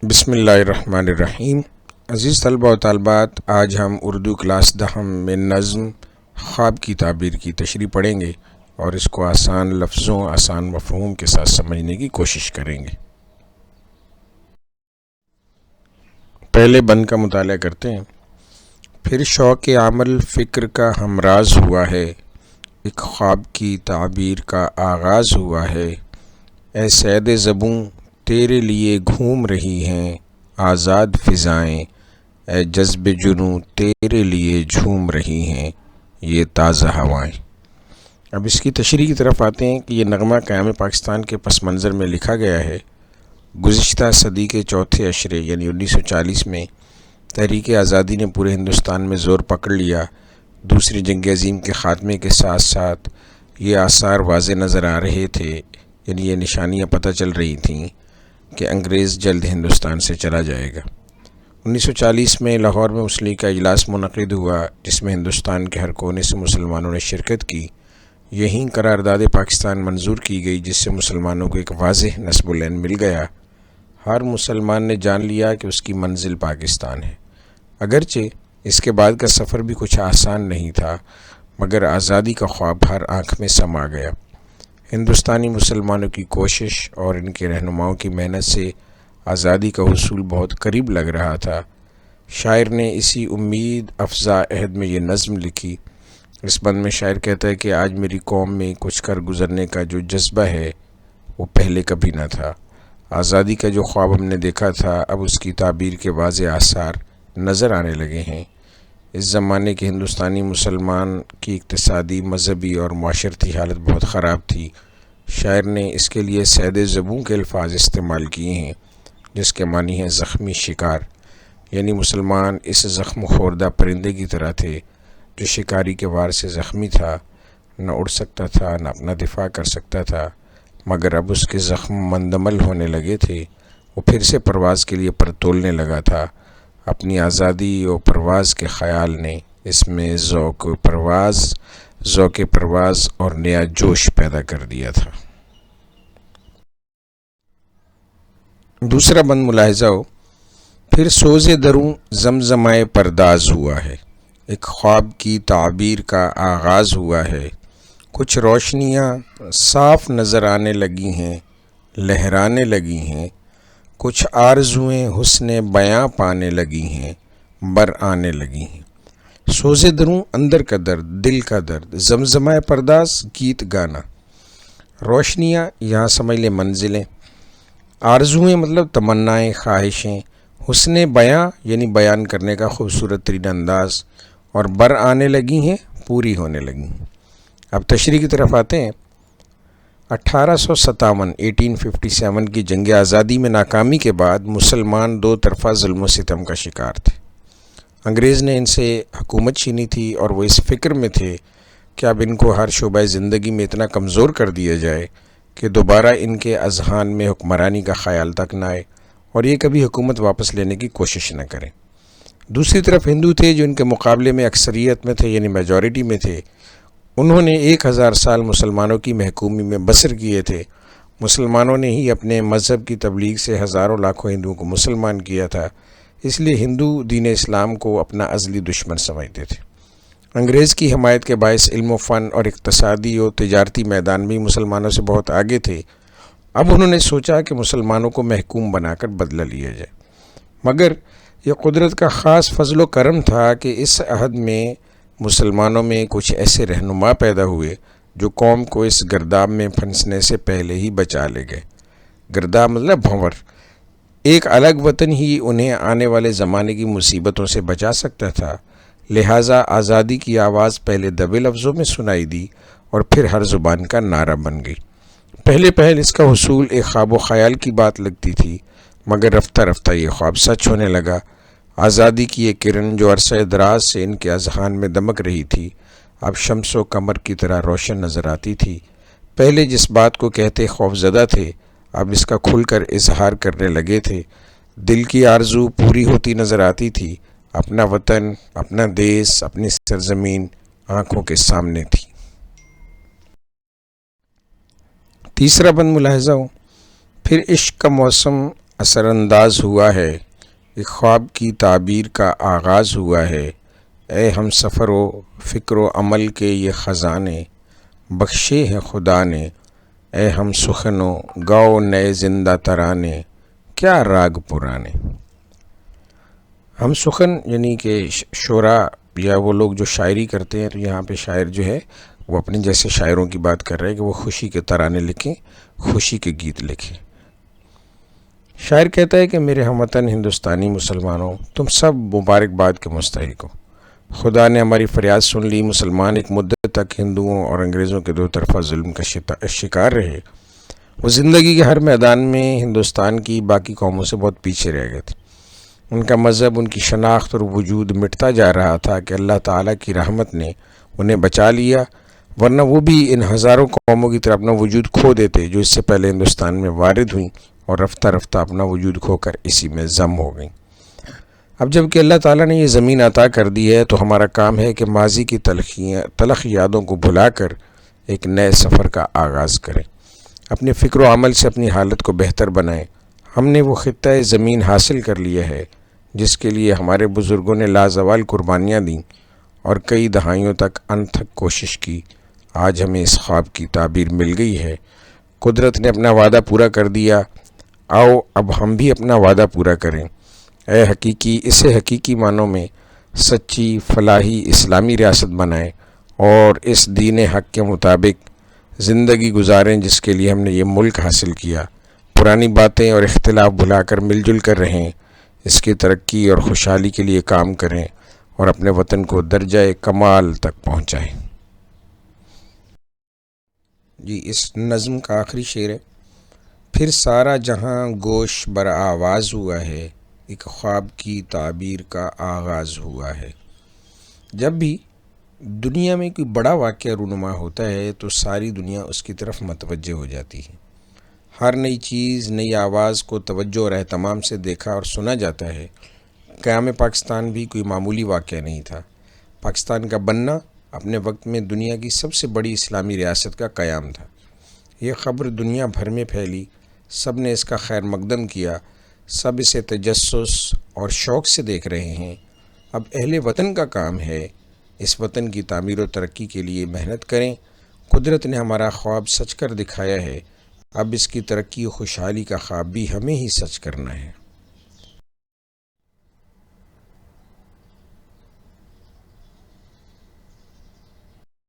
بسم اللہ الرحمن الرحیم۔ عزیز طلبہ و طالبات، آج ہم اردو کلاس دہم میں نظم خواب کی تعبیر کی تشریح پڑھیں گے اور اس کو آسان لفظوں، آسان مفہوم کے ساتھ سمجھنے کی کوشش کریں گے۔ پہلے بند کا مطالعہ کرتے ہیں۔ پھر شوق عمل فکر کا ہمراز ہوا ہے، ایک خواب کی تعبیر کا آغاز ہوا ہے۔ اے صید زبوں تیرے لیے گھوم رہی ہیں آزاد فضائیں، اے جذب جنوں تیرے لیے جھوم رہی ہیں یہ تازہ ہوائیں۔ اب اس کی تشریح کی طرف آتے ہیں کہ یہ نغمہ قیام پاکستان کے پس منظر میں لکھا گیا ہے۔ گزشتہ صدی کے چوتھے عشرے یعنی 1940 میں تحریک آزادی نے پورے ہندوستان میں زور پکڑ لیا۔ دوسری جنگ عظیم کے خاتمے کے ساتھ ساتھ یہ آثار واضح نظر آ رہے تھے، یعنی یہ نشانیاں پتہ چل رہی تھیں کہ انگریز جلد ہندوستان سے چلا جائے گا۔ 1940 میں لاہور میں مسلم لیگ کا اجلاس منعقد ہوا، جس میں ہندوستان کے ہر کونے سے مسلمانوں نے شرکت کی۔ یہیں قرارداد پاکستان منظور کی گئی، جس سے مسلمانوں کو ایک واضح نصب العین مل گیا۔ ہر مسلمان نے جان لیا کہ اس کی منزل پاکستان ہے۔ اگرچہ اس کے بعد کا سفر بھی کچھ آسان نہیں تھا، مگر آزادی کا خواب ہر آنکھ میں سما گیا۔ ہندوستانی مسلمانوں کی کوشش اور ان کے رہنماؤں کی محنت سے آزادی کا حصول بہت قریب لگ رہا تھا۔ شاعر نے اسی امید افزا عہد میں یہ نظم لکھی۔ اس بند میں شاعر کہتا ہے کہ آج میری قوم میں کچھ کر گزرنے کا جو جذبہ ہے وہ پہلے کبھی نہ تھا۔ آزادی کا جو خواب ہم نے دیکھا تھا، اب اس کی تعبیر کے واضح آثار نظر آنے لگے ہیں۔ اس زمانے کے ہندوستانی مسلمان کی اقتصادی، مذہبی اور معاشرتی حالت بہت خراب تھی۔ شاعر نے اس کے لیے صید زبوں کے الفاظ استعمال کیے ہیں، جس کے معنی ہے زخمی شکار، یعنی مسلمان اس زخم خوردہ پرندے کی طرح تھے جو شکاری کے وار سے زخمی تھا، نہ اڑ سکتا تھا نہ اپنا دفاع کر سکتا تھا، مگر اب اس کے زخم مندمل ہونے لگے تھے۔ وہ پھر سے پرواز کے لیے پر تولنے لگا تھا۔ اپنی آزادی اور پرواز کے خیال نے اس میں ذوق پرواز اور نیا جوش پیدا کر دیا تھا۔ دوسرا بند ملاحظہ ہو۔ پھر سوز دروں زمزمائے پرداز ہوا ہے، ایک خواب کی تعبیر کا آغاز ہوا ہے۔ کچھ روشنیاں صاف نظر آنے لگی ہیں، لہرانے لگی ہیں، کچھ آرزوئیں حسن بیاں پانے لگی ہیں، بر آنے لگی ہیں۔ سوز دروں اندر کا درد، دل کا درد، زمزمائے پرداز گیت گانا۔ روشنیاں یہاں سمجھ لیں منزلیں، آرزوئیں مطلب تمنائیں، خواہشیں، حسن بیاں یعنی بیان کرنے کا خوبصورت ترین انداز، اور بر آنے لگی ہیں، پوری ہونے لگی ہیں۔ اب تشریح کی طرف آتے ہیں۔ 1857 کی جنگ آزادی میں ناکامی کے بعد مسلمان دو طرفہ ظلم و ستم کا شکار تھے۔ انگریز نے ان سے حکومت چھینی تھی اور وہ اس فکر میں تھے کہ اب ان کو ہر شعبہ زندگی میں اتنا کمزور کر دیا جائے کہ دوبارہ ان کے اذہان میں حکمرانی کا خیال تک نہ آئے اور یہ کبھی حکومت واپس لینے کی کوشش نہ کریں۔ دوسری طرف ہندو تھے جو ان کے مقابلے میں اکثریت میں تھے، یعنی میجورٹی میں تھے۔ انہوں نے 1000 سال مسلمانوں کی محکومی میں بسر کیے تھے۔ مسلمانوں نے ہی اپنے مذہب کی تبلیغ سے ہزاروں لاکھوں ہندوؤں کو مسلمان کیا تھا، اس لیے ہندو دین اسلام کو اپنا ازلی دشمن سمجھتے تھے۔ انگریز کی حمایت کے باعث علم و فن اور اقتصادی و تجارتی میدان بھی مسلمانوں سے بہت آگے تھے۔ اب انہوں نے سوچا کہ مسلمانوں کو محکوم بنا کر بدلہ لیا جائے، مگر یہ قدرت کا خاص فضل و کرم تھا کہ اس عہد میں مسلمانوں میں کچھ ایسے رہنما پیدا ہوئے جو قوم کو اس گرداب میں پھنسنے سے پہلے ہی بچا لے گئے۔ گرداب مطلب بھنور۔ ایک الگ وطن ہی انہیں آنے والے زمانے کی مصیبتوں سے بچا سکتا تھا، لہٰذا آزادی کی آواز پہلے دبے لفظوں میں سنائی دی اور پھر ہر زبان کا نعرہ بن گئی۔ پہلے اس کا حصول ایک خواب و خیال کی بات لگتی تھی، مگر رفتہ رفتہ یہ خواب سچ ہونے لگا۔ آزادی کی ایک کرن جو عرصہ دراز سے ان کے اذہان میں دمک رہی تھی، اب شمس و قمر کی طرح روشن نظر آتی تھی۔ پہلے جس بات کو کہتے خوف زدہ تھے، اب اس کا کھل کر اظہار کرنے لگے تھے۔ دل کی آرزو پوری ہوتی نظر آتی تھی۔ اپنا وطن، اپنا دیس، اپنی سرزمین آنکھوں کے سامنے تھی۔ تیسرا بند ملاحظہ ہو۔ پھر عشق کا موسم اثر انداز ہوا ہے، ایک خواب کی تعبیر کا آغاز ہوا ہے۔ اے ہم سفر و فکر و عمل کے یہ خزانے، بخشے ہیں خدا نے۔ اے ہم سخن و گاؤ نئے زندہ ترانے، کیا راگ پرانے۔ ہم سخن یعنی کہ شعراء یا وہ لوگ جو شاعری کرتے ہیں، تو یہاں پہ شاعر جو ہے وہ اپنے جیسے شاعروں کی بات کر رہے ہیں کہ وہ خوشی کے ترانے لکھیں، خوشی کے گیت لکھیں۔ شاعر کہتا ہے کہ میرے ہم وطن ہندوستانی مسلمانوں، تم سب مبارکباد کے مستحق ہو۔ خدا نے ہماری فریاد سن لی۔ مسلمان ایک مدت تک ہندوؤں اور انگریزوں کے دو طرفہ ظلم کا شکار رہے۔ وہ زندگی کے ہر میدان میں ہندوستان کی باقی قوموں سے بہت پیچھے رہ گئے تھے۔ ان کا مذہب، ان کی شناخت اور وجود مٹتا جا رہا تھا کہ اللہ تعالیٰ کی رحمت نے انہیں بچا لیا، ورنہ وہ بھی ان ہزاروں قوموں کی طرح اپنا وجود کھو دیتے جو اس سے پہلے ہندوستان میں وارد ہوئیں اور رفتہ رفتہ اپنا وجود کھو کر اسی میں ضم ہو گئیں۔ اب جب کہ اللہ تعالیٰ نے یہ زمین عطا کر دی ہے تو ہمارا کام ہے کہ ماضی کی تلخ یادوں کو بھلا کر ایک نئے سفر کا آغاز کریں، اپنے فکر و عمل سے اپنی حالت کو بہتر بنائیں۔ ہم نے وہ خطہ زمین حاصل کر لیا ہے جس کے لیے ہمارے بزرگوں نے لازوال قربانیاں دیں اور کئی دہائیوں تک انتھک کوشش کی۔ آج ہمیں اس خواب کی تعبیر مل گئی ہے۔ قدرت نے اپنا وعدہ پورا کر دیا، آؤ اب ہم بھی اپنا وعدہ پورا کریں۔ اسے حقیقی معنوں میں سچی فلاحی اسلامی ریاست بنائیں اور اس دین حق کے مطابق زندگی گزاریں جس کے لیے ہم نے یہ ملک حاصل کیا۔ پرانی باتیں اور اختلاف بھلا کر مل جل کر رہیں، اس کی ترقی اور خوشحالی کے لیے کام کریں اور اپنے وطن کو درجہ کمال تک پہنچائیں۔ جی، اس نظم کا آخری شعر ہے۔ پھر سارا جہاں گوش بر آواز ہوا ہے، ایک خواب کی تعبیر کا آغاز ہوا ہے۔ جب بھی دنیا میں کوئی بڑا واقعہ رونما ہوتا ہے تو ساری دنیا اس کی طرف متوجہ ہو جاتی ہے۔ ہر نئی چیز، نئی آواز کو توجہ اور اہتمام سے دیکھا اور سنا جاتا ہے۔ قیام پاکستان بھی کوئی معمولی واقعہ نہیں تھا۔ پاکستان کا بننا اپنے وقت میں دنیا کی سب سے بڑی اسلامی ریاست کا قیام تھا۔ یہ خبر دنیا بھر میں پھیلی، سب نے اس کا خیر مقدم کیا، سب اسے تجسس اور شوق سے دیکھ رہے ہیں۔ اب اہل وطن کا کام ہے اس وطن کی تعمیر و ترقی کے لیے محنت کریں۔ قدرت نے ہمارا خواب سچ کر دکھایا ہے، اب اس کی ترقی و خوشحالی کا خواب بھی ہمیں ہی سچ کرنا ہے۔